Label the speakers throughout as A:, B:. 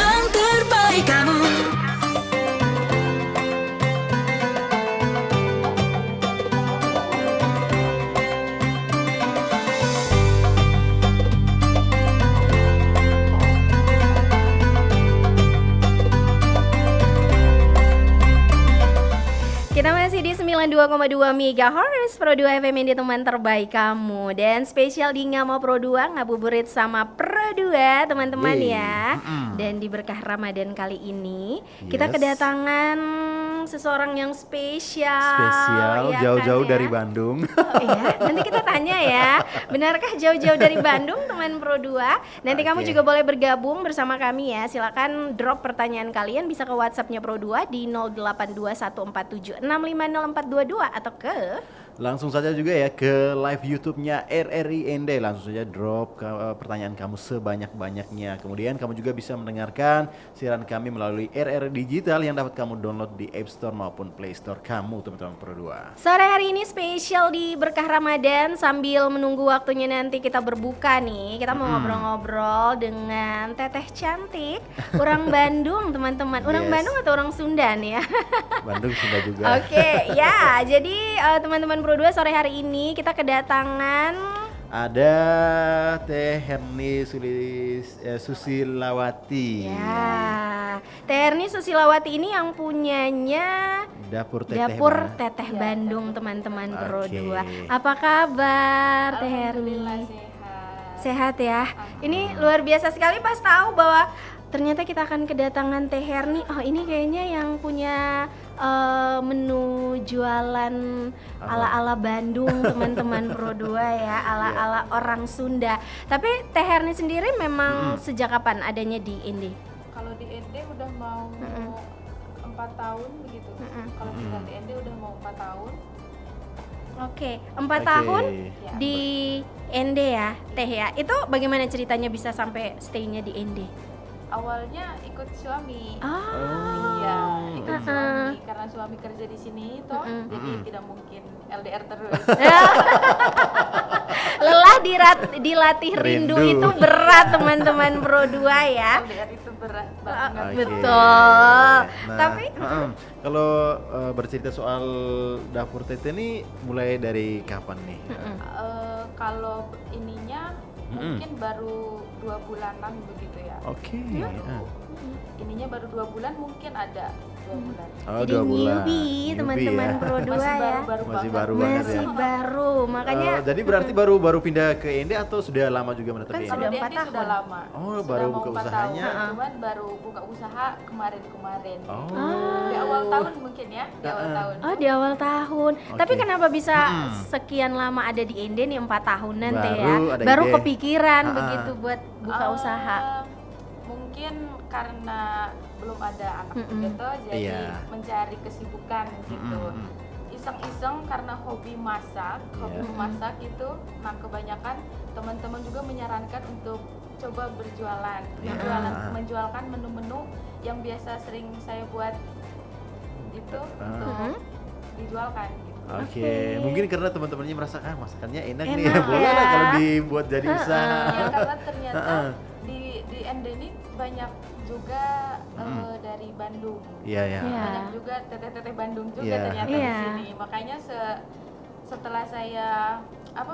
A: teman terbaik kamu.
B: Kita masih di 92,2 MHz Pro 2 FM ini teman terbaik kamu. Dan spesial di Ngama Pro 2 ngabuburit sama Pro 2 teman-teman ya. Dan di berkah Ramadan kali ini kita kedatangan seseorang yang spesial ya
C: jauh-jauh
B: kan,
C: dari
B: ya?
C: Bandung.
B: Oh iya, nanti kita tanya ya. Benarkah jauh-jauh dari Bandung teman Pro 2? Nanti kamu juga boleh bergabung bersama kami ya. Silakan drop pertanyaan kalian bisa ke WhatsApp-nya Pro 2 di 082147650422 atau ke
C: Langsung saja juga ya ke live YouTube-nya RRI ND. Langsung saja drop pertanyaan kamu sebanyak-banyaknya. Kemudian kamu juga bisa mendengarkan siaran kami melalui RRI Digital yang dapat kamu download di App Store maupun Play Store kamu teman-teman Pro 2.
B: sore hari ini spesial di berkah Ramadan. Sambil menunggu waktunya nanti kita berbuka nih, kita mau ngobrol-ngobrol dengan teteh cantik orang Bandung teman-teman. Orang
C: Yes.
B: Bandung atau orang Sunda nih ya?
C: Bandung Sunda juga.
B: Oke, ya. Jadi teman-teman Pro 2 sore hari ini kita kedatangan
C: Ada Teh Herni Susilawati.
B: ya. Teh Herni Susilawati ini yang punyanya
C: Dapur
B: Teteh Bandung teman-teman Pro
C: Oke.
B: 2. Apa kabar Teh Herni? Sehat ya. Ini luar biasa sekali pas tahu bahwa ternyata kita akan kedatangan Teh Herni. Oh, ini kayaknya yang punya menu jualan ala-ala Bandung teman-teman Pro 2 ya, ala-ala orang Sunda. Tapi Teh Herni sendiri memang sejak kapan adanya di Indi?
D: Kalau di ND udah mau 4 tahun begitu. Kalau tinggal di ND udah mau 4 tahun.
B: Oke, 4
C: Oke.
B: tahun
D: Ya.
B: di ND ya, Teh ya. Itu bagaimana ceritanya bisa sampai stay-nya di ND?
D: Awalnya ikut suami.
B: Oh.
D: Iya, ikut suami karena suami kerja di sini toh. Jadi tidak mungkin LDR terus.
B: Lelah dilatih rindu
C: Rindu.
B: itu berat teman-teman Pro 2 ya.
D: LDR itu berat banget.
C: Oke.
B: Betul.
C: Nah,
B: Tapi
C: kalau bercerita soal dapur Teteh ini mulai dari kapan nih?
D: Kalau ininya mungkin baru 2 bulanan begitu ya.
C: Oke.
D: Ininya baru 2 bulan mungkin ada 2 bulan.
C: Oh,
B: jadi
C: 2 bulan.
B: newbie teman-teman
C: ya.
B: Pro 2
D: Masih
B: ya.
D: baru-baru
C: Masih
D: banget.
C: baru banget
B: Masih
C: ya.
B: baru, makanya
C: Jadi berarti baru pindah ke ND atau sudah lama juga menetap
B: Kan
C: di
D: Kalau
C: ND?
B: sudah
D: di
B: 4
D: ND
B: tahun.
D: sudah lama.
C: Oh,
D: Sudah
C: baru
D: mau
C: buka
D: 4
C: usahanya.
D: tahun, cuman baru buka usaha kemarin-kemarin.
C: Oh.
D: Di awal tahun mungkin ya, di awal tahun.
B: Oh, di awal tahun. Tapi
C: Oke.
B: kenapa bisa sekian lama ada di ND nih 4 tahunan Teh ya?
C: Baru ada
B: Baru
C: ide.
B: kepikiran begitu buat buka
D: Eh,
B: usaha.
D: Mungkin karena belum ada anak gitu, jadi
C: Iya.
D: mencari kesibukan gitu. Iseng-iseng karena hobi masak, hobi memasak itu. Nah, kebanyakan teman-teman juga menyarankan untuk coba berjualan, menjualkan menu-menu yang biasa sering saya buat itu untuk dijualkan gitu.
C: Oke, mungkin karena teman-temannya merasa masakannya enak nih,
B: Enak
C: boleh
B: ya.
C: lah kalau dibuat jadi usaha.
D: Ya, karena ternyata di ND ini banyak juga dari Bandung.
C: Iya ya.
B: Iya.
D: Banyak juga teteh-teteh Bandung juga
C: Iya.
D: ternyata
B: Iya.
D: di sini. Makanya setelah saya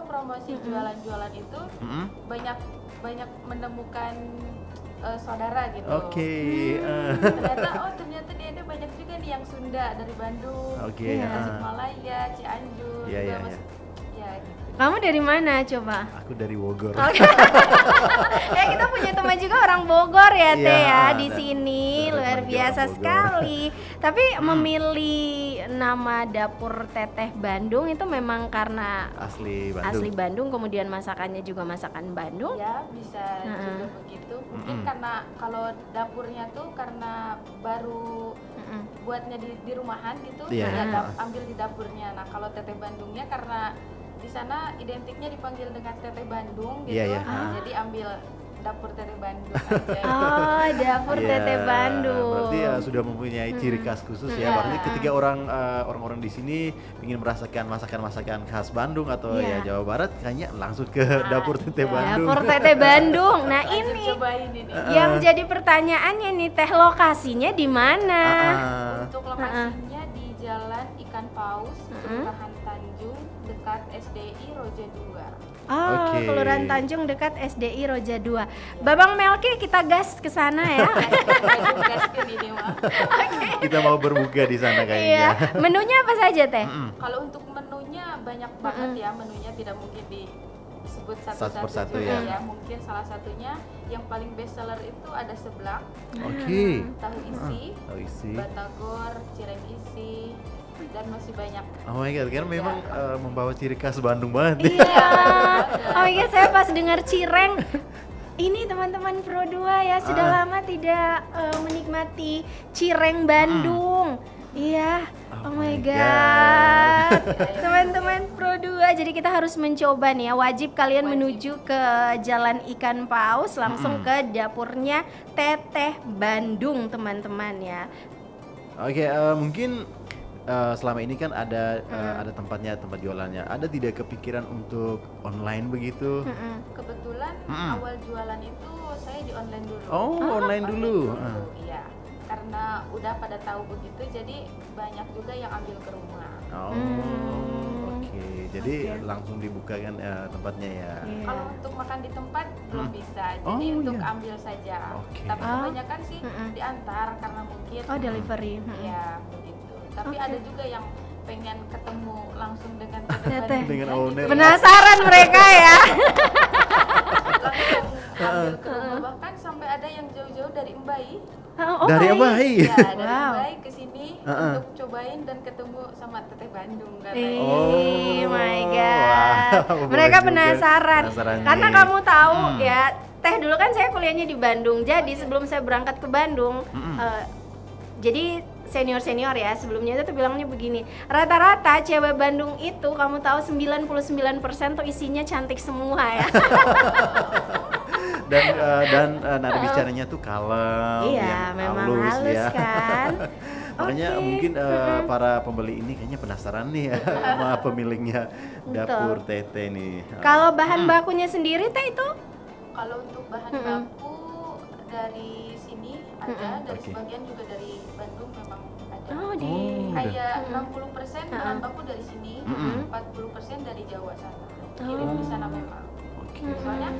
D: promosi jualan-jualan itu banyak menemukan saudara gitu.
C: Oke.
D: Ternyata di ND banyak juga nih yang Sunda dari Bandung,
C: Oke.
D: Tasikmalaya, Cianjur,
C: Iya,
D: juga
C: iya,
D: ya gitu.
B: Kamu dari mana coba?
C: Aku dari Bogor.
B: Ya kita punya teman juga orang Bogor ya Teh
C: Iya,
B: ya di
C: ada.
B: sini
C: Ada
B: luar
C: teman
B: biasa
C: orang Bogor.
B: sekali. Tapi memilih nama dapur Teteh Bandung itu memang karena
C: Asli Bandung.
B: asli Bandung, kemudian masakannya juga masakan Bandung.
D: Ya bisa juga begitu. Mungkin karena kalau dapurnya tuh karena baru buatnya di rumahan gitu,
C: Iya.
D: ya ambil di dapurnya. Nah kalau teteh Bandungnya karena di sana identiknya dipanggil dengan teteh Bandung gitu,
C: Iya, iya.
D: nah, jadi ambil dapur Tete Bandung aja.
B: Oh, dapur
C: Iya,
B: Tete Bandung.
C: Berarti ya sudah mempunyai ciri khas khusus ya. Berarti ketika orang-orang di sini ingin merasakan masakan-masakan khas Bandung atau
B: Iya.
C: ya Jawa Barat, kayaknya langsung ke dapur Tete
D: iya.
C: Bandung.
B: Dapur Tete Bandung. Nah,
D: Lanjut
B: ini
D: cobain ini.
B: yang jadi pertanyaannya nih, Teh, lokasinya di mana?
D: Untuk lokasinya di Jalan Ikan Paus, Kelurahan Tanjung, dekat SDI Roja 2.
B: Oh,
C: Oke.
B: Kelurahan Tanjung dekat SDI Roja 2. Babang Melki, kita gas ke sana ya.
D: Gaskin ini mah.
C: Kita mau berbuka di sana
B: Iya.
C: kayaknya.
B: Menunya apa saja, Teh?
D: Kalau untuk menunya banyak banget ya, menunya tidak mungkin disebut
C: Satu
D: satu-satu
C: persatu
D: juga
C: ya.
D: ya. Mungkin salah satunya yang paling best seller itu ada seblak,
C: Oke.
D: tahu isi,
C: Oh, isi.
D: batagor, cireng isi, dan masih banyak.
C: Oh my god, karena memang membawa ciri khas Bandung banget.
B: Iya. Oh iya, saya pas dengar cireng. Ini teman-teman Pro 2 ya, sudah lama tidak menikmati cireng Bandung. Iya. Oh my god. Teman-teman Pro 2, jadi kita harus mencoba nih ya. Wajib kalian menuju ke Jalan Ikan Paus langsung ke dapurnya Teteh Bandung, teman-teman ya.
C: Oke, mungkin selama ini kan ada tempatnya, tempat jualannya. Ada tidak kepikiran untuk online begitu?
D: Kebetulan awal jualan itu saya di online dulu.
C: Oh, online dulu.
D: Iya, karena udah pada tahu begitu, jadi banyak juga yang ambil ke rumah.
C: Oh, oke. Jadi langsung dibuka kan tempatnya ya.
D: Kalau untuk makan di tempat belum bisa,
C: Oh,
D: jadi untuk
C: iya.
D: ambil saja.
C: Oke.
D: Tapi kebanyakan sih diantar karena mungkin
B: Oh, delivery.
D: ya begitu. Tapi
B: Oke.
D: ada juga yang pengen ketemu langsung dengan
B: Teteh.
C: Dengan owner.
B: Penasaran mereka ya.
D: langsung ambil ke rumah, bahkan sampai ada yang jauh-jauh dari Embai.
B: Oh,
C: Dari
B: baik.
C: Embai.
D: Ya, dari
B: Wow.
D: Embai ke sini untuk cobain dan ketemu sama Teteh Bandung katanya.
B: Oh my god.
C: wow,
B: Mereka
C: boleh juga.
B: penasaran.
C: Penasaran
B: Karena
C: nih.
B: kamu tahu ya, Teh, dulu kan saya kuliahnya di Bandung. Jadi sebelum saya berangkat ke Bandung, jadi senior-senior ya, sebelumnya itu tuh bilangnya begini, rata-rata cewek Bandung itu kamu tahu 99% tuh isinya cantik semua ya.
C: dan nada bicaranya tuh kalem,
B: Iya,
C: yang
B: memang halus
C: ya.
B: kan.
C: Makanya
B: Oke.
C: mungkin para pembeli ini kayaknya penasaran nih ya sama pemiliknya dapur Tete nih.
B: Kalau bahan bakunya sendiri, Teh, itu
D: Kalau untuk bahan baku dari sini ada, dari
C: Oke.
D: sebagian juga dari Bandung memang ada.
B: di
D: Kayak 60% bahan baku dari sini, 40% dari Jawa sana. Kirim di sana memang.
C: Oke.
D: Soalnya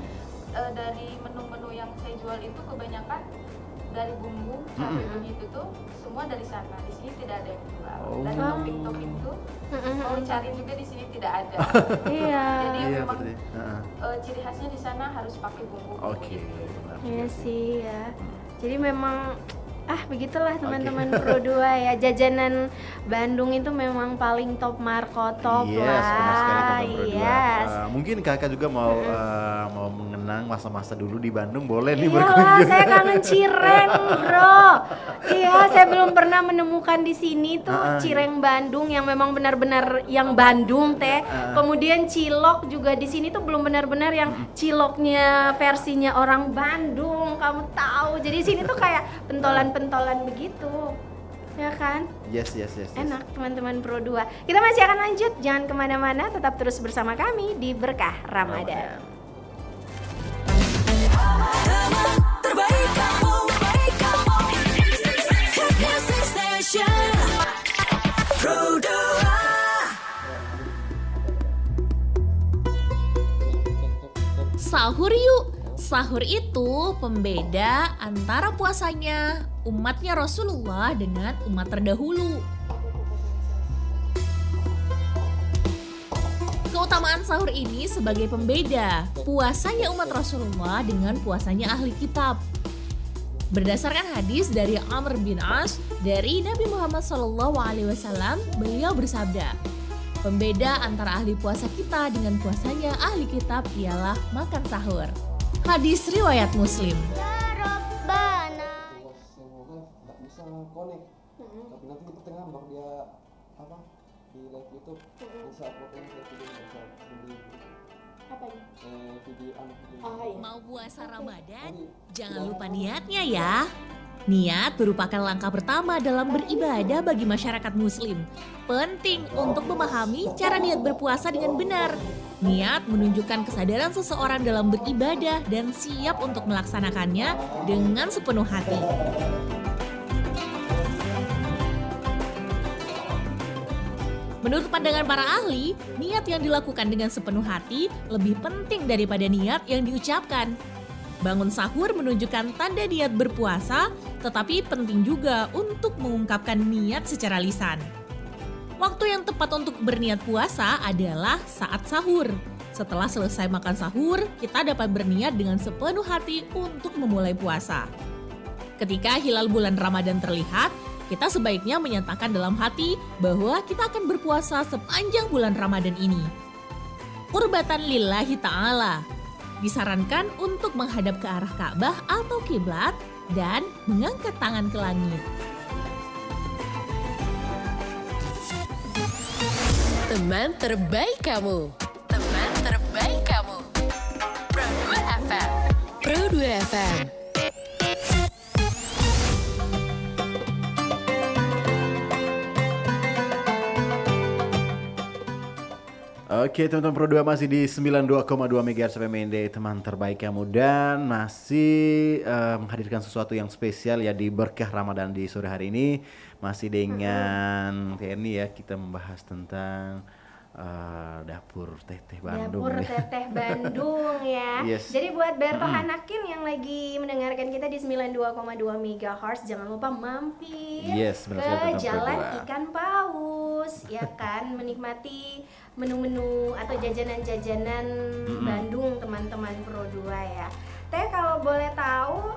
D: dari menu-menu yang saya jual itu kebanyakan dari bumbu sampai begitu tuh semua dari sana. Di sini tidak ada yang jual. Dan
C: Oh.
D: topping-topping tuh mau cari juga di sini tidak ada.
B: iya.
D: Jadi
C: Iya,
D: memang
C: berarti.
D: ciri khasnya di sana harus pakai bumbu.
C: Oke, benar.
B: Iya sih ya. Jadi memang begitulah teman-teman Pro 2 ya. Jajanan Bandung itu memang paling top markotop
C: Yes,
B: lah.
C: benar sekali teman Pro 2.
B: Yes.
C: Mungkin kakak juga mau mengenang masa-masa dulu di Bandung, boleh nih
B: Iyalah,
C: berkunjung.
B: saya kangen cireng, bro. Iya, saya belum pernah menemukan di sini tuh cireng Bandung yang memang benar-benar yang Bandung, Teh. Kemudian cilok juga di sini tuh belum benar-benar yang ciloknya versinya orang Bandung. Kamu tahu, jadi sini tuh kayak pentolan-pentolan begitu. Ya kan?
C: Yes.
B: Enak teman-teman Pro 2. Kita masih akan lanjut, jangan kemana-mana, tetap terus bersama kami di Berkah Ramadan.
A: Terbaik kamu, Hit Music Station Pro 2.
E: Sahur yuk. Sahur itu pembeda antara puasanya umatnya Rasulullah dengan umat terdahulu. Keutamaan sahur ini sebagai pembeda puasanya umat Rasulullah dengan puasanya ahli kitab. Berdasarkan hadis dari Amr bin As dari Nabi Muhammad SAW, beliau bersabda, pembeda antara ahli puasa kita dengan puasanya ahli kitab ialah makan sahur. Hadis riwayat Muslim.
F: Nggak bisa connect, tapi nanti di tengah bak dia di live YouTube di saat waktunya saya pilih bisa sendiri.
B: Apanya?
F: Video anak video.
B: Oh iya.
E: Mau puasa Ramadan? Jangan lupa niatnya ya. Niat merupakan langkah pertama dalam beribadah bagi masyarakat muslim. Penting untuk memahami cara niat berpuasa dengan benar. Niat menunjukkan kesadaran seseorang dalam beribadah dan siap untuk melaksanakannya dengan sepenuh hati. Menurut pandangan para ahli, niat yang dilakukan dengan sepenuh hati lebih penting daripada niat yang diucapkan. Bangun sahur menunjukkan tanda niat berpuasa, tetapi penting juga untuk mengungkapkan niat secara lisan. Waktu yang tepat untuk berniat puasa adalah saat sahur. Setelah selesai makan sahur, kita dapat berniat dengan sepenuh hati untuk memulai puasa. Ketika hilal bulan Ramadan terlihat, kita sebaiknya menyatakan dalam hati bahwa kita akan berpuasa sepanjang bulan Ramadan ini. Qurbatan lillahi ta'ala. Disarankan untuk menghadap ke arah Ka'bah atau kiblat dan mengangkat tangan ke langit.
G: Teman terbaik kamu. Teman terbaik kamu. Pro 2 FM. Pro 2 FM.
C: Oke, teman-teman Pro 2 masih di 92,2 MHz FM ND, teman terbaik kamu, dan masih menghadirkan sesuatu yang spesial ya di berkah Ramadan di sore hari ini. Masih dengan TNI ya, kita membahas tentang dapur Teteh Bandung.
B: Dapur Teteh Bandung ya.
C: Yes.
B: Jadi buat Berto Hanakin yang lagi mendengarkan kita di 92,2 MHz, jangan lupa mampir
C: Yes, benar sekali,
B: ke
C: Teteh
B: Jalan
C: Pro 2.
B: Ikan Paus, ya kan, menikmati menu-menu atau jajanan-jajanan Bandung teman-teman Pro 2 ya. Teh kalau boleh tahu,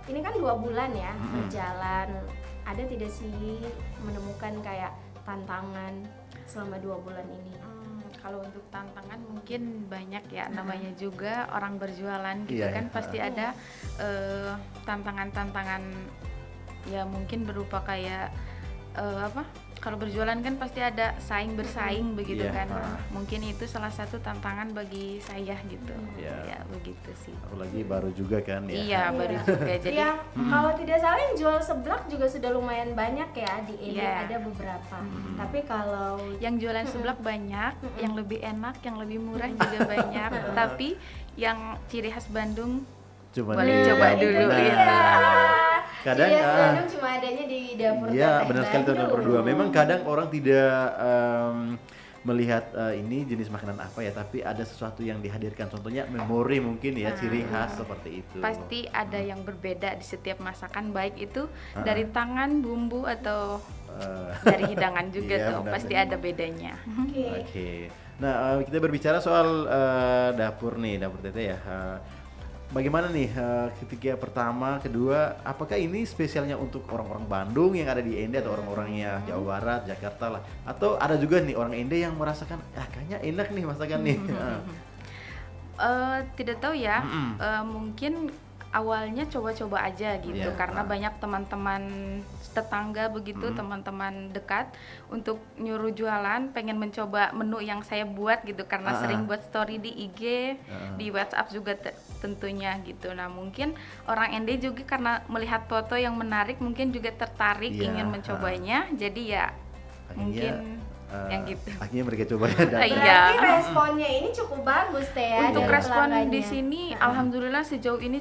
B: ini kan 2 bulan ya berjalan. Ada tidak sih menemukan kayak tantangan selama 2 bulan ini?
D: Kalau untuk tantangan mungkin banyak ya, namanya juga orang berjualan gitu
C: Iya,
D: kan,
C: iya.
D: pasti ada tantangan-tantangan ya, mungkin berupa kayak kalau berjualan kan pasti ada bersaing begitu
C: Iya,
D: kan. Mungkin itu salah satu tantangan bagi saya gitu.
C: Iya.
D: Ya begitu sih.
C: Apalagi baru juga kan ya.
D: Iya, baru juga jadi
B: Yang kalau tidak salah yang jual seblak juga sudah lumayan banyak ya di ini,
D: Iya.
B: ada beberapa. Tapi kalau
D: yang jualan seblak banyak, yang lebih enak, yang lebih murah juga banyak. Tapi yang ciri khas Bandung
C: Cuma
D: boleh
C: di-
D: coba
C: Nah,
D: dulu
C: nah.
D: gitu.
C: Kadang
B: Ciri khas Bandung cuma adanya di dapur
C: Iya,
B: Teteh
C: benar sekali teman-teman Pro 2.
B: Bandung.
C: Memang kadang orang tidak melihat ini jenis makanan apa ya, tapi ada sesuatu yang dihadirkan. Contohnya memori mungkin ya, ciri khas seperti itu.
D: Pasti ada yang berbeda di setiap masakan, baik itu dari tangan, bumbu, atau dari hidangan juga
C: Iya,
D: tuh.
C: benar
D: Pasti
C: sekali.
D: ada bedanya.
B: Oke.
C: Oke. Nah, kita berbicara soal dapur nih, dapur Teteh ya. Bagaimana nih ketika pertama, kedua, apakah ini spesialnya untuk orang-orang Bandung yang ada di Ende atau orang-orangnya Jawa Barat, Jakarta lah? Atau ada juga nih orang Ende yang merasakan, kayaknya enak nih masakan nih.
D: Tidak tahu ya, mungkin awalnya coba-coba aja gitu,
C: Iya.
D: karena banyak teman-teman tetangga begitu, teman-teman dekat untuk nyuruh jualan, pengen mencoba menu yang saya buat gitu, karena sering buat story di IG, di WhatsApp juga tentunya gitu. Nah mungkin orang Ende juga karena melihat foto yang menarik, mungkin juga tertarik
C: Iya,
D: ingin mencobanya, jadi ya
C: Akhirnya,
D: mungkin yang gitu.
C: Akhirnya mereka coba ya datang.
D: Iya.
B: Berarti responnya ini cukup bagus Teh ya.
D: Untuk
B: dari
D: respon di
B: pelanggannya.
D: sini, alhamdulillah sejauh ini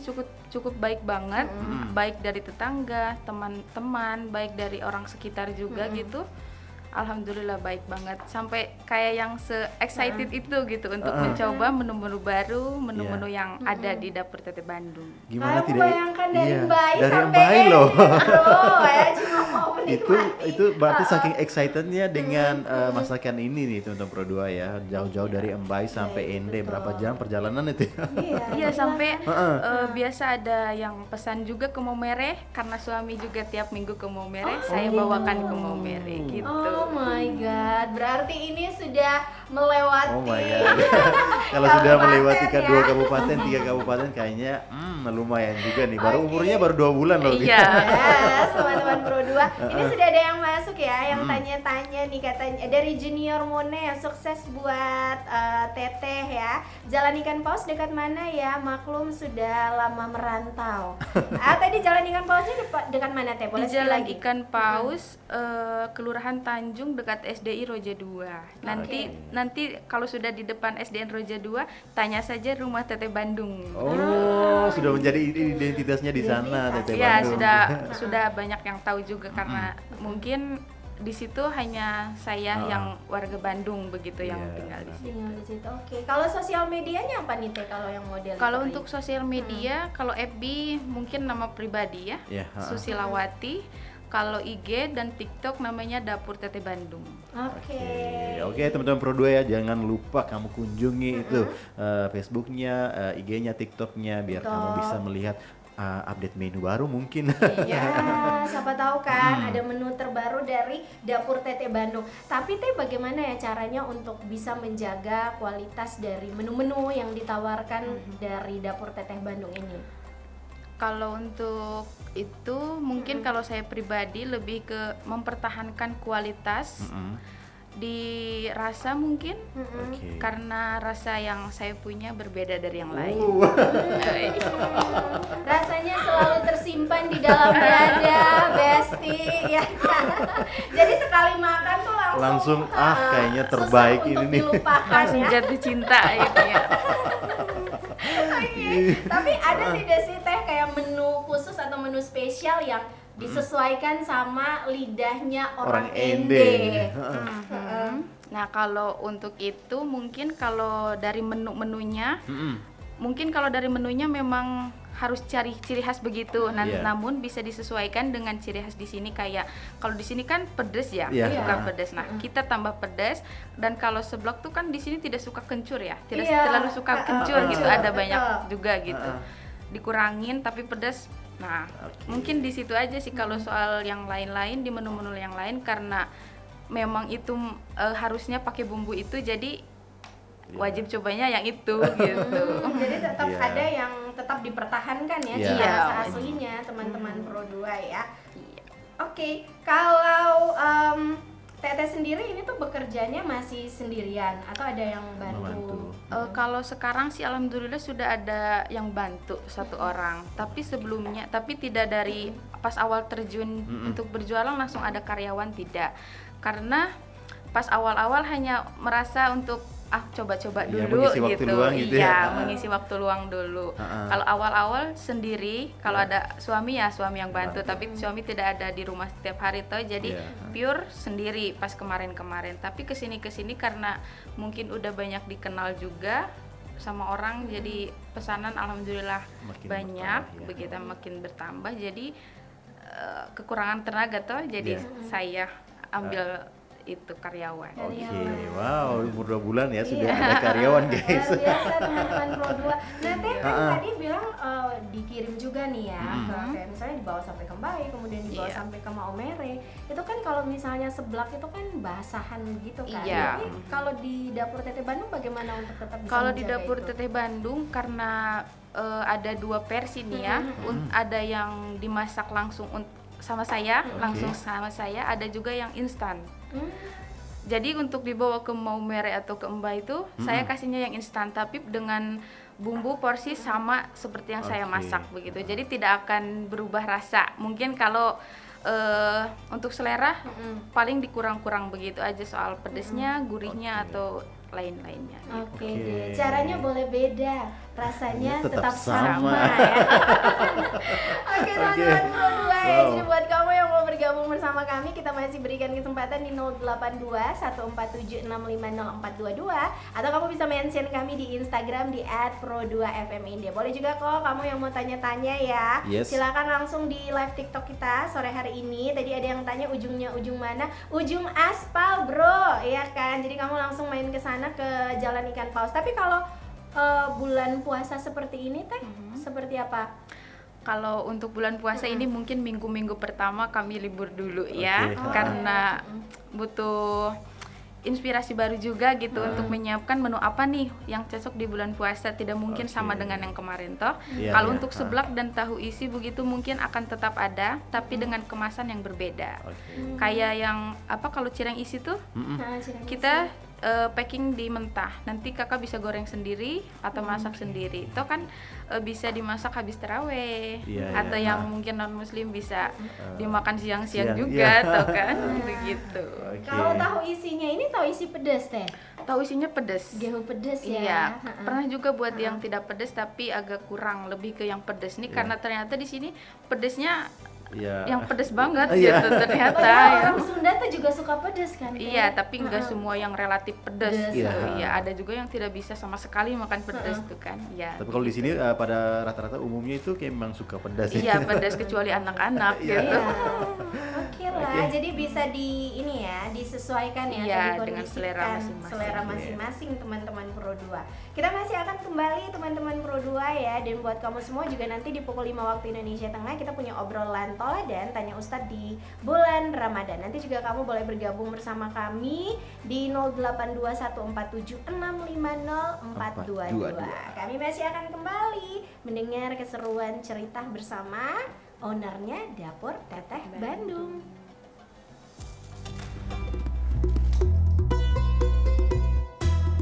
D: cukup baik banget, baik dari tetangga, teman-teman, baik dari orang sekitar juga gitu. Alhamdulillah baik banget, sampai kayak yang se-excited itu gitu untuk mencoba menu-menu baru, menu-menu yang ada di dapur Teteh Bandung.
C: Gimana
B: Kamu
C: tidak?
B: bayangkan dari
C: Iya,
B: bayi
C: dari yang
B: sampai
C: bayi loh.
B: bro, ya cuma mau
C: itu
B: menikmati.
C: berarti saking excitednya dengan masakan ini nih teman-teman Pro 2 ya, jauh-jauh dari Embai sampai
B: Iya,
C: Ende,
B: betul.
C: berapa jam perjalanan itu ya?
D: Iya, sampai biasa ada yang pesan juga ke Momere, karena suami juga tiap minggu ke Momere, saya bawakan ke Momere gitu.
B: Oh my god, berarti ini sudah melewati.
C: Oh my god. Kalau sudah melewati
B: Kabupaten,
C: dua
B: ya.
C: kabupaten, 3 kabupaten kayaknya lumayan juga nih. Baru umurnya baru 2 bulan loh.
D: Iya.
B: Yes, teman-teman Pro 2. Ini sudah ada yang masuk ya, yang tanya-tanya nih katanya dari Junior Mone, sukses buat Teteh ya. Jalan Ikan Paus dekat mana ya? Maklum sudah lama merantau. Tadi Jalan Ikan Pausnya dekat mana Teh? Boleh
D: Di
B: sekali
D: Jalan
B: lagi?
D: Ikan Paus, Kelurahan Tanjung dekat SDI Roja 2. Nanti kalau sudah di depan SDN Roja 2, tanya saja rumah Teteh Bandung.
C: Oh, sudah menjadi identitasnya di sana, Teteh
D: Ya,
C: Bandung.
D: sudah banyak yang tahu juga karena mungkin di situ hanya saya yang warga Bandung begitu yang
C: Iya.
D: tinggal di sini.
B: Tinggal di situ. Oke. Kalau sosial medianya apa nih Teh kalau yang model?
D: Kalau
B: itu?
D: untuk sosial media, kalau FB mungkin nama pribadi ya,
C: Iya,
D: Susilawati. Kalau IG dan TikTok namanya Dapur Teteh Bandung.
B: Oke.
C: Oke, teman-teman Pro 2 ya, jangan lupa kamu kunjungi itu Facebooknya, IG-nya, TikToknya, biar kamu bisa melihat update menu baru mungkin.
B: Ya, siapa tahu kan ada menu terbaru dari Dapur Teteh Bandung. Tapi Teh bagaimana ya caranya untuk bisa menjaga kualitas dari menu-menu yang ditawarkan dari Dapur Teteh Bandung ini?
D: Kalau untuk itu mungkin kalau saya pribadi lebih ke mempertahankan kualitas di rasa mungkin
C: Oke.
D: karena rasa yang saya punya berbeda dari yang lain.
B: Rasanya selalu tersimpan di dalam dada, Besti, ya kan? Jadi sekali makan tuh langsung
C: kayaknya
B: susah
C: terbaik
B: untuk
C: ini nih.
B: dilupakan
D: Langsung
B: ya.
D: jatuh cinta gitu ya.
B: Oke. Tapi ada tidak sih Teh kayak menu khusus atau menu spesial yang disesuaikan sama lidahnya orang Ende?
D: Nah, kalau untuk itu mungkin kalau dari menu-menunya mungkin kalau dari menunya memang harus cari ciri khas begitu.
C: Iya.
D: Namun bisa disesuaikan dengan ciri khas di sini kayak kalau di sini kan pedes ya,
C: Iya.
D: suka pedes. Nah, kita tambah pedes dan kalau seblak tuh kan di sini tidak suka kencur ya. Tidak
B: Iya.
D: terlalu suka kencur gitu. Ada
B: betul.
D: banyak juga gitu. Dikurangin tapi pedas. Nah, mungkin di situ aja sih kalau soal yang lain-lain di menu-menu yang lain karena memang itu harusnya pakai bumbu itu jadi wajib cobanya yang itu gitu.
B: Jadi tetap
C: Iya.
B: ada yang tetap dipertahankan ya
C: Iya.
B: ciri
D: Iya.
B: rasa aslinya teman-teman Pro 2 ya. Oke, kalau Teteh sendiri ini tuh bekerjanya masih sendirian atau ada yang bantu?
D: Kalau sekarang sih alhamdulillah sudah ada yang bantu satu orang. Tapi sebelumnya, tapi tidak dari pas awal terjun untuk berjualan langsung ada karyawan tidak. Karena pas awal-awal hanya merasa untuk coba-coba
C: Iya,
D: dulu
C: mengisi waktu
D: gitu.
C: luang gitu ya.
D: Iya, mengisi waktu luang dulu. Kalau awal-awal sendiri, kalau ada suami ya suami yang bantu, tapi suami tidak ada di rumah setiap hari toh, jadi pure sendiri pas kemarin-kemarin. Tapi kesini karena mungkin udah banyak dikenal juga sama orang, jadi pesanan alhamdulillah
C: Makin
D: banyak,
C: bertambah, ya.
D: begitu makin bertambah. Jadi kekurangan tenaga toh, jadi saya ambil itu karyawan.
C: Oke, wow, umur 2 bulan ya sudah ada karyawan guys.
B: Luar biasa teman-teman Pro 2. Nah Teh kan tadi bilang dikirim juga nih ya, kayak misalnya dibawa sampai ke Mbai, kemudian dibawa sampai ke Maumere. Itu kan kalau misalnya seblak itu kan basahan gitu kan.
D: Iya.
B: Jadi kalau di Dapur Teteh Bandung bagaimana untuk tetap bisa
D: Kalau di
B: menjaga
D: Dapur
B: itu?
D: Teteh Bandung karena ada 2 versi nih ya. Ada yang dimasak langsung sama saya, ada juga yang instan. Jadi untuk dibawa ke Maumere atau ke Emba itu saya kasihnya yang instan tapi dengan bumbu porsi sama seperti yang saya masak begitu. Jadi tidak akan berubah rasa. Mungkin kalau untuk selera paling dikurang-kurang begitu aja soal pedesnya, gurihnya atau lain-lainnya.
B: Oke deh, caranya boleh beda, rasanya
C: Tetap
B: tetap
C: sama.
B: sama ya. Oke teman-teman Pro 2 ya,
C: Wow.
B: jadi buat kamu yang mau bergabung bersama kami, kita masih berikan kesempatan di 082 147 650 422 atau kamu bisa mention kami di Instagram di @pro2fmindia. Boleh juga kok kamu yang mau tanya-tanya ya.
C: Yes.
B: Silakan langsung di live TikTok kita sore hari ini. Tadi ada yang tanya ujungnya ujung mana? Ujung aspal, Bro. Iya kan? Jadi kamu langsung main ke sana ke Jalan Ikan Paus. Tapi kalau bulan puasa seperti ini Teh, seperti apa?
D: Kalau untuk bulan puasa ini mungkin minggu-minggu pertama kami libur dulu ya,
C: Oke.
D: karena butuh inspirasi baru juga gitu untuk menyiapkan menu apa nih yang cocok di bulan puasa. Tidak mungkin sama dengan yang kemarin toh.
C: Iya,
D: Kalau
C: iya.
D: untuk seblak dan tahu isi begitu mungkin akan tetap ada, tapi dengan kemasan yang berbeda.
C: Oke.
D: Kayak yang apa, kalau cireng isi tuh
B: Nah, cireng
D: kita packing di mentah. Nanti kakak bisa goreng sendiri atau masak sendiri. Itu kan bisa dimasak habis taraweh.
C: Iya,
D: Atau
C: iya.
D: yang mungkin non muslim bisa dimakan
C: siang,
D: siang-siang juga,
C: iya.
D: tau kan? Begitu.
C: Oke.
B: Kalau tahu isinya ini tahu isi pedas teh.
D: Tahu isinya pedas.
B: Gehu pedas ya.
D: Iya, pernah juga buat yang tidak pedas tapi agak kurang, lebih ke yang pedas nih
C: Iya.
D: karena ternyata di sini pedasnya
C: Iya.
D: yang pedas banget
C: Iya.
D: gitu ternyata.
B: Padahal
D: ya.
B: orang Sunda tuh juga suka pedas kan? Teh?
D: Iya, tapi nggak semua yang relatif pedas
B: Pedas.
D: gitu.
C: Iya.
D: Iya, ada juga yang tidak bisa sama sekali makan pedas tuh kan. Iya.
C: Tapi kalau di sini pada rata-rata umumnya itu kayak memang suka pedas ya.
D: Iya, pedas kecuali anak-anak
C: Iya.
D: gitu.
B: Oke lah, jadi bisa di ini ya, disesuaikan ya,
D: Iya,
B: atau
D: dengan selera
B: dikondisikan
D: masing-masing.
B: selera masing-masing teman-teman Pro 2. Kita masih akan kembali teman-teman Pro 2 ya, dan buat kamu semua juga nanti di pukul 5 waktu Indonesia Tengah kita punya obrolan toladan tanya Ustadz di bulan Ramadan. Nanti juga kamu boleh bergabung bersama kami di 082147650422. Kami masih akan kembali mendengar keseruan cerita bersama ownernya Dapur Teteh Bandung.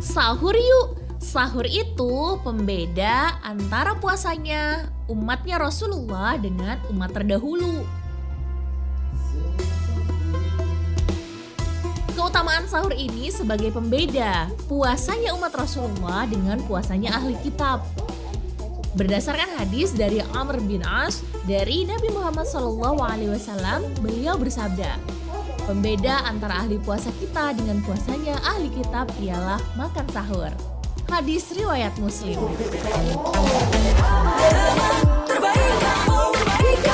E: Sahur yuk. Sahur itu pembeda antara puasanya umatnya Rasulullah dengan umat terdahulu. Keutamaan sahur ini sebagai pembeda puasanya umat Rasulullah dengan puasanya ahli kitab. Berdasarkan hadis dari Amr bin As dari Nabi Muhammad SAW, beliau bersabda, pembeda antara ahli puasa kita dengan puasanya ahli kitab ialah makan sahur. Hadis riwayat Muslim.
A: Terbaik kamu, Hit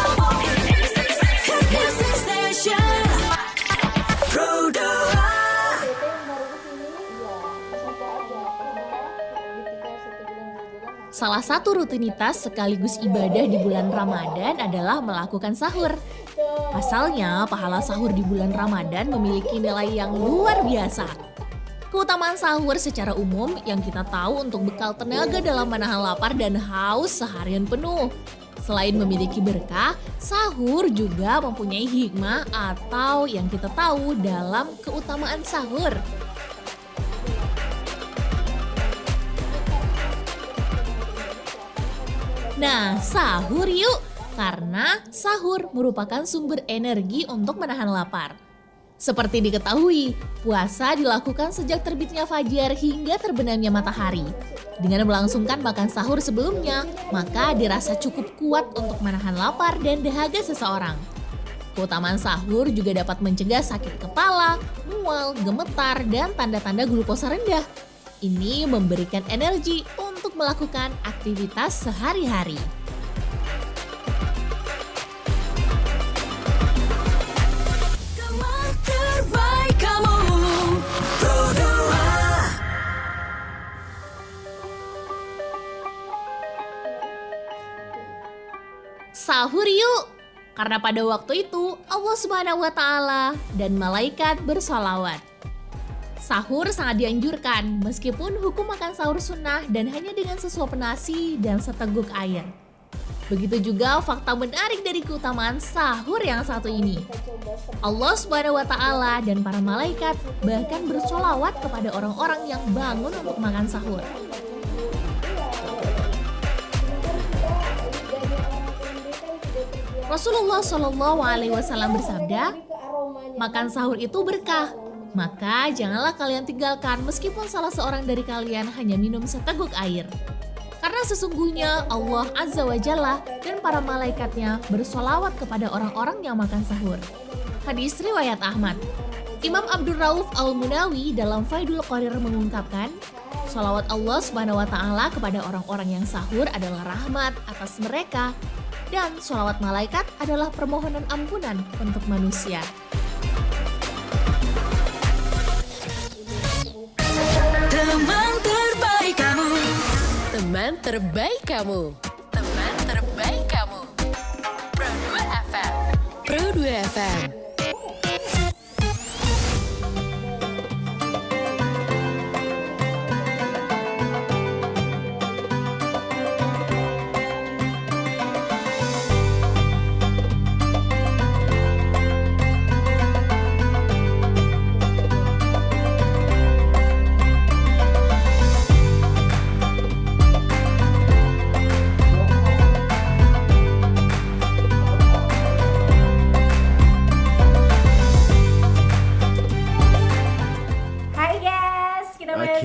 A: Music Station Pro 2.
E: Salah satu rutinitas sekaligus ibadah di bulan Ramadan adalah melakukan sahur. Pasalnya, pahala sahur di bulan Ramadan memiliki nilai yang luar biasa. Keutamaan sahur secara umum yang kita tahu untuk bekal tenaga dalam menahan lapar dan haus seharian penuh. Selain memiliki berkah, sahur juga mempunyai hikmah atau yang kita tahu dalam keutamaan sahur. Nah, sahur yuk! Karena sahur merupakan sumber energi untuk menahan lapar. Seperti diketahui, puasa dilakukan sejak terbitnya fajar hingga terbenamnya matahari. Dengan melangsungkan makan sahur sebelumnya, maka dirasa cukup kuat untuk menahan lapar dan dahaga seseorang. Keutamaan sahur juga dapat mencegah sakit kepala, mual, gemetar, dan tanda-tanda glukosa rendah. Ini memberikan energi untuk melakukan aktivitas sehari-hari.
A: Teman terbaik kamu Pro 2.
E: Sahur yuk! Karena pada waktu itu Allah Subhanahu wa Ta'ala dan malaikat bersolawat. Sahur sangat dianjurkan meskipun hukum makan sahur sunnah dan hanya dengan sesuap nasi dan seteguk air. Begitu juga fakta menarik dari keutamaan sahur yang satu ini. Allah Subhanahu wa Ta'ala dan para malaikat bahkan bersolawat kepada orang-orang yang bangun untuk makan sahur. Rasulullah Shallallahu Alaihi Wasallam bersabda, makan sahur itu berkah. Maka janganlah kalian tinggalkan meskipun salah seorang dari kalian hanya minum seteguk air. Karena sesungguhnya Allah Azza wa Jalla dan para malaikatnya bersolawat kepada orang-orang yang makan sahur. Hadis riwayat Ahmad. Imam Abdul Rauf Al-Munawi dalam Faidul Qadir mengungkapkan, sholawat Allah Subhanahu wa Ta'ala kepada orang-orang yang sahur adalah rahmat atas mereka, dan sholawat malaikat adalah permohonan ampunan untuk manusia.
A: Teman terbaik kamu
G: Teman terbaik kamu. Teman terbaik kamu. Pro 2 FM. Pro 2 FM.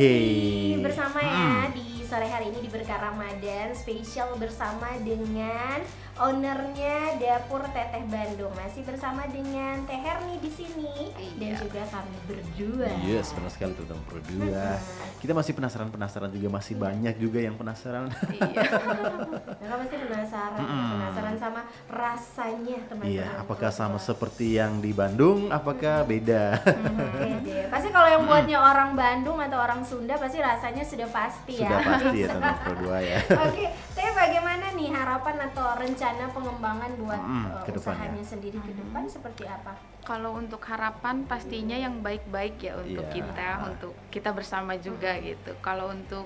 B: masih bersama ya di sore hari ini di Berkah Ramadan spesial bersama dengan ownernya Dapur Teteh Bandung. Masih bersama dengan Teh Herni di sini dan juga kami berdua.
C: Yes, benar sekali teman berdua. Kita masih penasaran juga, masih banyak juga yang penasaran.
B: Mereka pasti penasaran sama rasanya teman-teman.
C: Iya, apakah sama seperti yang di Bandung, apakah beda?
B: Beda. Pasti kalau yang buatnya orang Bandung atau orang Sunda pasti rasanya sudah pasti ya.
C: Sudah pasti ya teman berdua ya.
B: Oke, Teh bagaimana nih harapan atau rencana pengembangan buat
C: ke depannya.
B: usahanya sendiri ke depan seperti apa?
D: Kalau untuk harapan pastinya yang baik-baik ya untuk
C: Iya.
D: untuk kita bersama juga gitu. Kalau untuk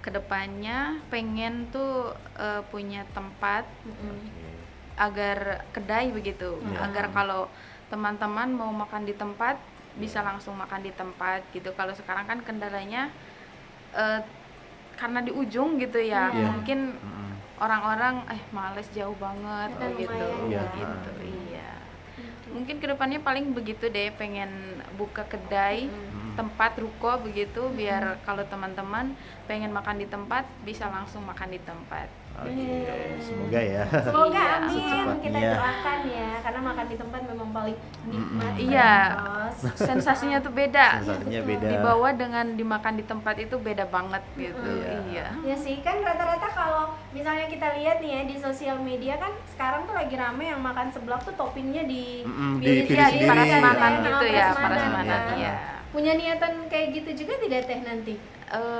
D: kedepannya pengen tuh punya tempat agar kedai begitu, agar kalau teman-teman mau makan di tempat bisa langsung makan di tempat gitu. Kalau sekarang kan kendalanya karena di ujung gitu ya,
B: Iya.
D: mungkin orang-orang males jauh banget
B: Kan
D: gitu,
B: lumayan
C: ya.
D: gitu. Iya. Mungkin kedepannya paling begitu deh, pengen buka kedai, tempat ruko begitu, biar kalau teman-teman pengen makan di tempat bisa langsung makan di tempat.
C: Oke, semoga ya.
B: Semoga
D: Iya,
B: amin
C: secepatnya.
B: kita doakan ya karena makan di tempat memang paling nikmat.
D: Iya,
B: Bos.
D: sensasinya tuh beda.
C: Sensasinya beda.
D: Dibawa dengan dimakan di tempat itu beda banget gitu.
C: Iya.
D: Iya.
B: Ya sih kan rata-rata kalau misalnya kita lihat nih ya di sosial media kan sekarang tuh lagi rame yang makan seblak tuh toppingnya
C: dipilih
B: sendiri,
C: sendiri.
D: Prasmanan
B: kan,
D: gitu
B: sama
D: ya,
B: prasmanan,
D: prasmanan
B: kan.
D: iya.
B: Punya niatan kayak gitu juga tidak Teh nanti?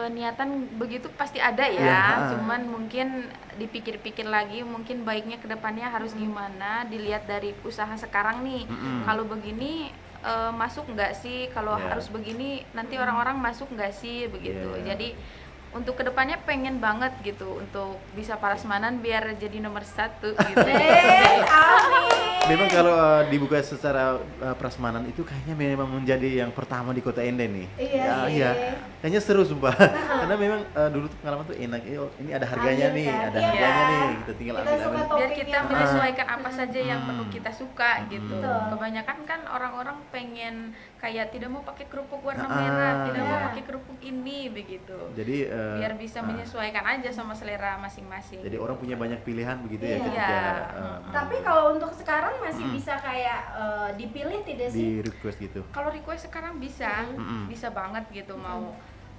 D: Niatan begitu pasti ada ya,
C: Iya.
D: cuman mungkin dipikir-pikir lagi mungkin baiknya kedepannya harus gimana, dilihat dari usaha sekarang nih. Kalau begini masuk nggak sih, kalau
C: Iya.
D: harus begini nanti orang-orang masuk nggak sih begitu.
C: Iya.
D: Jadi untuk kedepannya pengen banget gitu untuk bisa prasmanan biar jadi nomor 1 gitu.
B: Amin.
C: Memang kalau dibuka secara prasmanan itu kayaknya memang menjadi yang pertama di Kota Ende nih.
B: Iya sih.
C: Iya. Kayaknya seru sumpah. Karena memang dulu tuh pengalaman tuh enak. Ini ada harganya
B: Ambil
C: nih,
B: kan?
C: ada
B: Iya.
C: harganya nih. Kita tinggal
B: Kita
C: ambil
B: suka
C: ambil.
B: topping
D: Biar kita
B: yang
D: menyesuaikan apa saja yang menu
C: Hmm.
D: kita suka gitu.
B: Betul.
D: Kebanyakan kan orang-orang pengen kayak tidak mau pakai kerupuk warna
C: Ah,
D: merah, tidak mau
B: iya.
D: pakai kerupuk ini begitu.
C: Jadi
D: Biar bisa menyesuaikan aja sama selera masing-masing.
C: Jadi orang punya banyak pilihan begitu ya
B: Iya.
C: ketika
B: Tapi kalau untuk sekarang masih bisa kayak dipilih tidak
C: di
B: sih?
C: request gitu.
D: Kalau request sekarang bisa,
C: Mm-mm.
D: bisa banget gitu mau.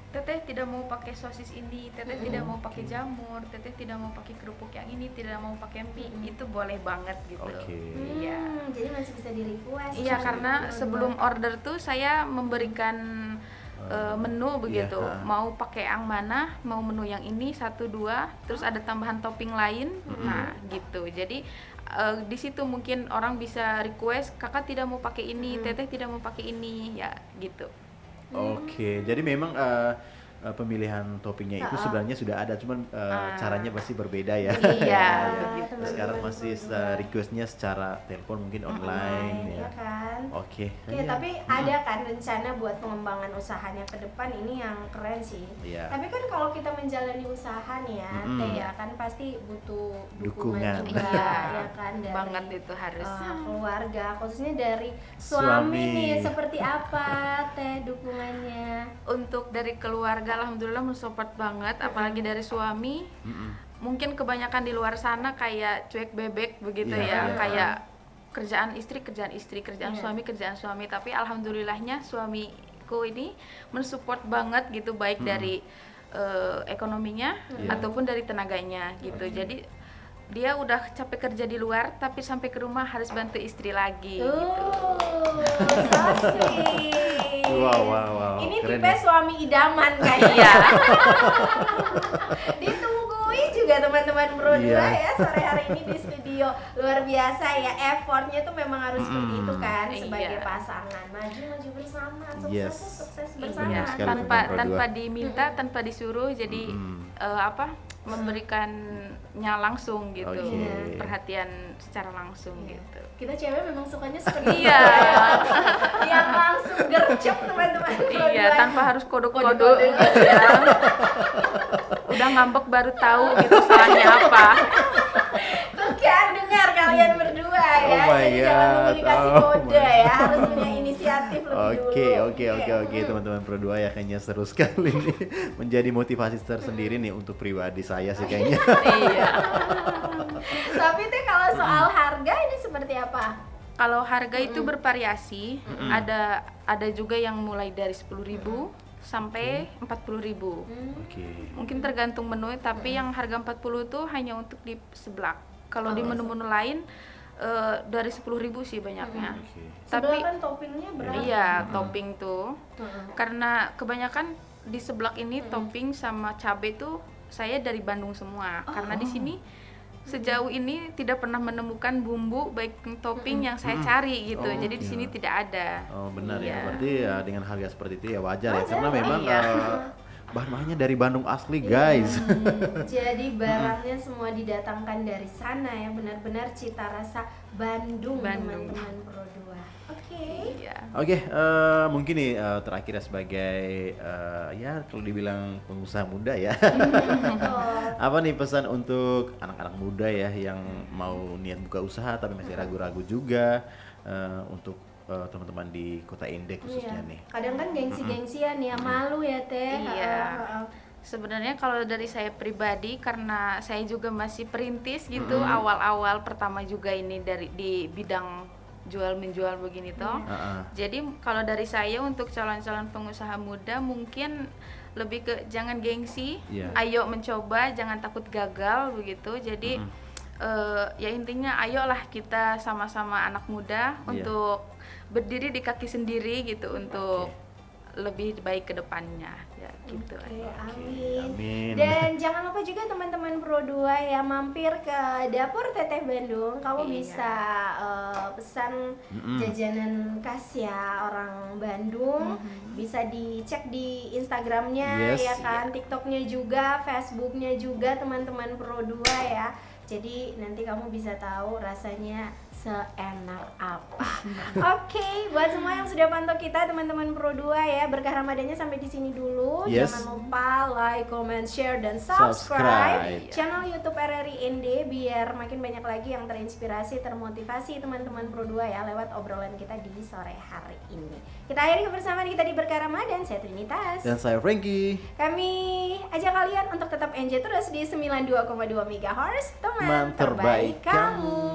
D: Teteh tidak mau pakai sosis ini, teteh tidak mau pakai jamur, teteh tidak mau pakai kerupuk yang ini, tidak mau pakai mie, itu boleh banget gitu.
C: Oke.
D: Iya.
B: Jadi masih bisa di request.
D: Iya, karena sebelum order tuh saya memberikan menu begitu.
C: Iya.
D: Mau pakai yang mana, mau menu yang ini 1 2, terus ada tambahan topping lain. Nah, gitu. Jadi di situ mungkin orang bisa request, kakak tidak mau pakai ini, teteh tidak mau pakai ini, ya gitu.
C: Oke, jadi memang pemilihan toppingnya itu sebenarnya sudah ada, cuman caranya pasti berbeda ya.
D: Iya,
B: begitu.
C: Sekarang masih requestnya secara telepon mungkin online ya.
B: ya kan?
C: Oke.
B: Oke,
C: Iya.
B: tapi ada kan rencana buat pengembangan usahanya ke depan ini yang keren sih.
C: Iya.
B: Tapi kan kalau kita menjalani usaha nih ya, Teh ya kan pasti butuh dukungan
C: Dukungan.
B: juga
D: Iya,
B: ya kan dari
D: banget itu harus.
B: keluarga, khususnya dari suami
C: Suami.
B: nih. Seperti apa Teh dukungannya?
D: Untuk dari keluarga alhamdulillah mensupport banget, apalagi dari suami. Mungkin kebanyakan di luar sana kayak cuek bebek begitu
C: Iya,
D: ya,
C: iya.
D: kayak kerjaan istri, kerjaan suami, tapi alhamdulillahnya suamiku ini mensupport banget gitu, baik dari ekonominya ataupun dari tenaganya gitu. Jadi dia udah capek kerja di luar tapi sampai ke rumah harus bantu istri lagi gitu.
B: So sweet.
C: Wow.
B: Ini
C: Keren
B: tipe
C: ya.
B: suami idaman kayaknya.
D: Iya.
B: Ditungguin juga teman-teman berdua
C: Iya.
B: ya sore hari ini di studio. Luar biasa ya, effortnya tuh memang harus seperti itu kan sebagai
D: Iya.
B: pasangan. Maju bersama,
C: Yes.
B: sukses bersama.
D: Iya,
C: sekali
D: tanpa
C: teman-teman
D: tanpa
C: berdua.
D: diminta, tanpa disuruh, jadi memberikannya langsung gitu,
C: Oke.
D: perhatian secara langsung gitu.
B: Kita cewek memang sukanya seperti
D: Iya.
B: itu. Yang langsung gercep teman-teman.
D: Iya,
B: berdua.
D: tanpa harus kode-kode
B: Kode-kode.
D: gitu ya. Udah ngambek baru tahu gitu salahnya apa.
B: Tuh kan dengar kalian berdua ya.
C: Oh my
B: Jadi jangan
C: God.
B: memilih kasih
C: Oh
B: kode
C: my
B: ya, harus punya inisiatif lebih
C: Oke, teman-teman Pro 2 ya, kayaknya seru sekali nih. Menjadi motivasi tersendiri nih untuk pribadi saya sih kayaknya.
D: Iya.
B: Tapi teh kalau soal harga ini seperti apa?
D: Kalau harga itu bervariasi, ada juga yang mulai dari 10.000 sampai 40.000.
C: Oke.
D: Mungkin tergantung menu, tapi yang harga 40 itu hanya untuk di seblak. Kalau di menu-menu lain dari 10.000 sih banyaknya.
C: Oke.
B: Sebelah
D: Tapi
B: kan toppingnya berapa?
D: iya, topping tuh. Karena kebanyakan di seblak ini topping sama cabai tuh saya dari Bandung semua. Karena di sini sejauh ini tidak pernah menemukan bumbu baik topping yang saya cari gitu. Jadi di sini tidak ada.
C: Oh benar ya,
D: Iya.
C: berarti ya dengan harga seperti itu ya wajar ya, karena memang
D: Iya.
C: bahan-bahannya dari Bandung asli guys.
B: Jadi barangnya semua didatangkan dari sana ya, benar-benar cita rasa Bandung,
D: Bandung.
B: teman-teman Pro 2. Oke.
D: Iya.
C: Oke, mungkin nih terakhir ya sebagai ya kalau dibilang pengusaha muda ya. Apa nih pesan untuk anak-anak muda ya yang mau niat buka usaha tapi masih ragu-ragu juga untuk teman-teman di Kota Ende khususnya
B: Iya.
C: nih.
B: Kadang kan gengsi-gengsian ya, malu ya teh.
D: Iya. Sebenarnya kalau dari saya pribadi, karena saya juga masih perintis gitu, awal-awal pertama juga ini dari di bidang jual menjual begini toh. Jadi kalau dari saya untuk calon-calon pengusaha muda mungkin lebih ke jangan gengsi,
C: Iya.
D: ayo mencoba, jangan takut gagal begitu. Jadi ya intinya ayolah kita sama-sama anak muda untuk berdiri di kaki sendiri gitu untuk lebih baik ke depannya ya gitu.
B: Oke, amin.
C: Amin.
B: Dan jangan lupa juga teman-teman Pro 2 ya mampir ke dapur Teteh Bandung. Kamu
D: Iya.
B: bisa pesan jajanan khas ya orang Bandung. Bisa dicek di Instagramnya
C: Yes.
B: ya kan, TikToknya juga, Facebooknya juga teman-teman Pro 2 ya. Jadi nanti kamu bisa tahu rasanya seenak apa. Oke, buat semua yang sudah pantau kita teman-teman Pro 2 ya, berkah Ramadannya sampai di sini dulu.
C: Yes.
B: Jangan lupa like, comment, share dan
C: Subscribe.
B: subscribe channel YouTube RRI ND biar makin banyak lagi yang terinspirasi, termotivasi teman-teman Pro 2 ya lewat obrolan kita di sore hari ini. Kita akhiri kebersamaan kita di Berkah Ramadan. Saya Trinitas.
C: Dan saya Frankie.
B: Kami ajak kalian untuk tetap enjoy terus di 92,2 MHz, teman
C: Teman terbaik
B: terbaik kamu.